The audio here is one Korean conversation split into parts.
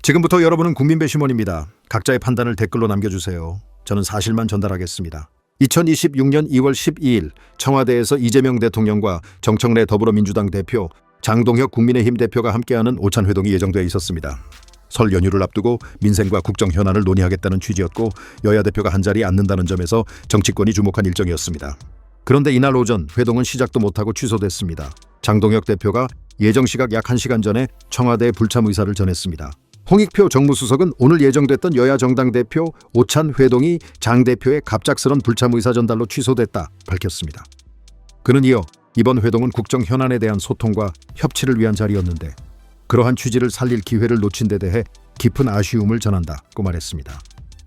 지금부터 여러분은 국민배심원입니다. 각자의 판단을 댓글로 남겨주세요. 저는 사실만 전달하겠습니다. 2026년 2월 12일 청와대에서 이재명 대통령과 정청래 더불어민주당 대표, 장동혁 국민의힘 대표가 함께하는 오찬회동이 예정돼 있었습니다. 설 연휴를 앞두고 민생과 국정 현안을 논의하겠다는 취지였고 여야 대표가 한자리에 앉는다는 점에서 정치권이 주목한 일정이었습니다. 그런데 이날 오전 회동은 시작도 못하고 취소됐습니다. 장동혁 대표가 예정 시각 약 1시간 전에 청와대에 불참 의사를 전했습니다. 홍익표 정무수석은 오늘 예정됐던 여야 정당 대표 오찬 회동이 장 대표의 갑작스런 불참 의사 전달로 취소됐다 밝혔습니다. 그는 이어 이번 회동은 국정 현안에 대한 소통과 협치를 위한 자리였는데 그러한 취지를 살릴 기회를 놓친 데 대해 깊은 아쉬움을 전한다고 말했습니다.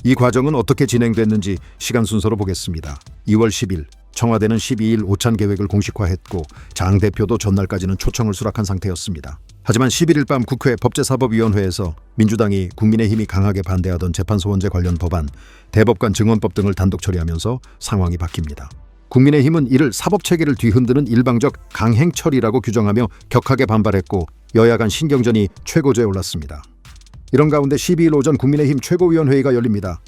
이 과정은 어떻게 진행됐는지 시간 순서로 보겠습니다. 2월 10일 청와대는 12일 오찬 계획을 공식화했고 장 대표도 전날까지는 초청을 수락한 상태였습니다. 하지만 11일 밤 국회 법제사법위원회에서 민주당이 국민의힘이 강하게 반대하던 재판소원제 관련 법안, 대법관 증언법 등을 단독 처리하면서 상황이 바뀝니다. 국민의힘은 이를 사법체계를 뒤흔드는 일방적 강행처리라고 규정하며 격하게 반발했고 여야 간 신경전이 최고조에 올랐습니다. 이런 가운데 12일 오전 국민의힘 최고위원회의가 열립니다.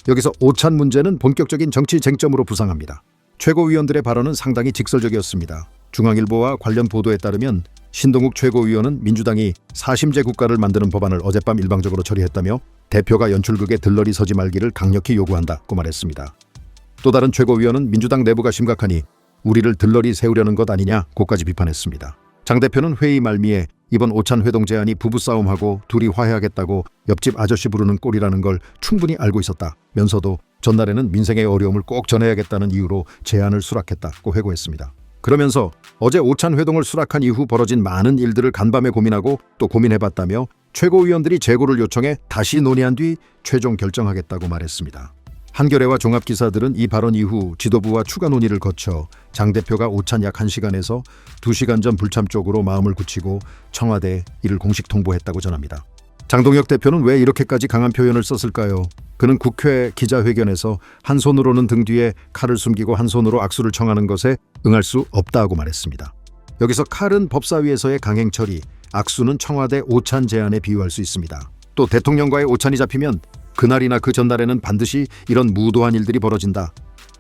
여기서 오찬 문제는 본격적인 정치 쟁점으로 부상합니다. 최고위원들의 발언은 상당히 직설적이었습니다. 중앙일보와 관련 보도에 따르면 신동욱 최고위원은 민주당이 사심제 국가를 만드는 법안을 어젯밤 일방적으로 처리했다며 대표가 연출극에 들러리 서지 말기를 강력히 요구한다고 말했습니다. 또 다른 최고위원은 민주당 내부가 심각하니 우리를 들러리 세우려는 것 아니냐고까지 비판했습니다. 장 대표는 회의 말미에 이번 오찬 회동 제안이 부부싸움하고 둘이 화해하겠다고 옆집 아저씨 부르는 꼴이라는 걸 충분히 알고 있었다면서도 전날에는 민생의 어려움을 꼭 전해야겠다는 이유로 제안을 수락했다고 회고했습니다. 그러면서 어제 오찬 회동을 수락한 이후 벌어진 많은 일들을 간밤에 고민하고 또 고민해봤다며 최고위원들이 재고를 요청해 다시 논의한 뒤 최종 결정하겠다고 말했습니다. 한겨레와 종합기사들은 이 발언 이후 지도부와 추가 논의를 거쳐 장 대표가 오찬 약 1시간에서 2시간 전 불참 쪽으로 마음을 굳히고 청와대에 이를 공식 통보했다고 전합니다. 장동혁 대표는 왜 이렇게까지 강한 표현을 썼을까요? 그는 국회 기자회견에서 한 손으로는 등 뒤에 칼을 숨기고 한 손으로 악수를 청하는 것에 응할 수 없다고 말했습니다. 여기서 칼은 법사위에서의 강행 처리, 악수는 청와대 오찬 제안에 비유할 수 있습니다. 또 대통령과의 오찬이 잡히면 그날이나 그 전날에는 반드시 이런 무도한 일들이 벌어진다.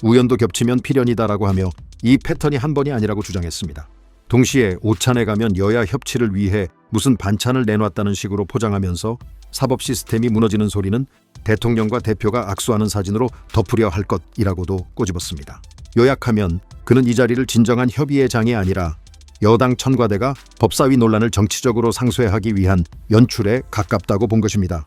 우연도 겹치면 필연이다라고 하며 이 패턴이 한 번이 아니라고 주장했습니다. 동시에 오찬에 가면 여야 협치를 위해 무슨 반찬을 내놨다는 식으로 포장하면서 사법 시스템이 무너지는 소리는 대통령과 대표가 악수하는 사진으로 덮으려 할 것이라고도 꼬집었습니다. 요약하면 그는 이 자리를 진정한 협의의 장이 아니라 여당 천과대가 법사위 논란을 정치적으로 상쇄하기 위한 연출에 가깝다고 본 것입니다.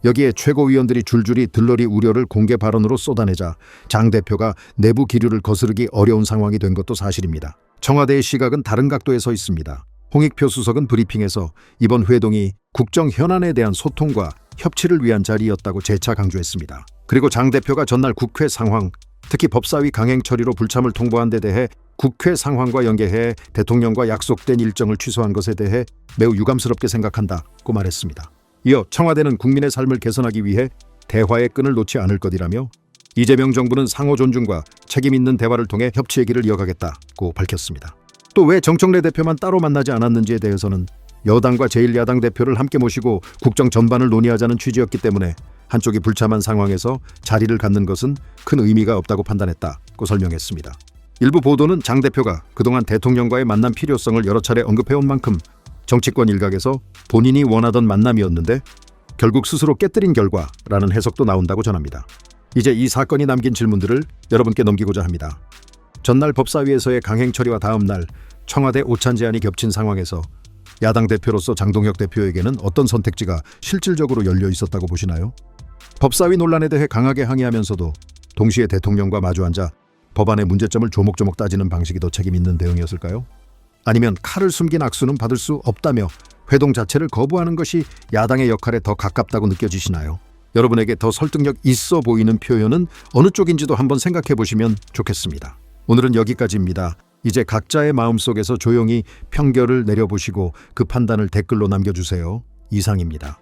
여기에 최고위원들이 줄줄이 들러리 우려를 공개 발언으로 쏟아내자 장 대표가 내부 기류를 거스르기 어려운 상황이 된 것도 사실입니다. 청와대의 시각은 다른 각도에 서 있습니다. 홍익표 수석은 브리핑에서 이번 회동이 국정 현안에 대한 소통과 협치를 위한 자리였다고 재차 강조했습니다. 그리고 장 대표가 전날 국회 상황, 특히 법사위 강행 처리로 불참을 통보한 데 대해 국회 상황과 연계해 대통령과 약속된 일정을 취소한 것에 대해 매우 유감스럽게 생각한다고 말했습니다. 이어 청와대는 국민의 삶을 개선하기 위해 대화의 끈을 놓지 않을 것이라며 이재명 정부는 상호 존중과 책임 있는 대화를 통해 협치의 길을 이어가겠다고 밝혔습니다. 또 왜 정청래 대표만 따로 만나지 않았는지에 대해서는 여당과 제1야당 대표를 함께 모시고 국정 전반을 논의하자는 취지였기 때문에 한쪽이 불참한 상황에서 자리를 갖는 것은 큰 의미가 없다고 판단했다고 설명했습니다. 일부 보도는 장 대표가 그동안 대통령과의 만남 필요성을 여러 차례 언급해온 만큼 정치권 일각에서 본인이 원하던 만남이었는데 결국 스스로 깨뜨린 결과라는 해석도 나온다고 전합니다. 이제 이 사건이 남긴 질문들을 여러분께 넘기고자 합니다. 전날 법사위에서의 강행 처리와 다음 날 청와대 오찬 제안이 겹친 상황에서 야당 대표로서 장동혁 대표에게는 어떤 선택지가 실질적으로 열려 있었다고 보시나요? 법사위 논란에 대해 강하게 항의하면서도 동시에 대통령과 마주 앉아 법안의 문제점을 조목조목 따지는 방식이 더 책임 있는 대응이었을까요? 아니면 칼을 숨긴 악수는 받을 수 없다며 회동 자체를 거부하는 것이 야당의 역할에 더 가깝다고 느껴지시나요? 여러분에게 더 설득력 있어 보이는 표현은 어느 쪽인지도 한번 생각해 보시면 좋겠습니다. 오늘은 여기까지입니다. 이제 각자의 마음속에서 조용히 평결을 내려보시고 그 판단을 댓글로 남겨주세요. 이상입니다.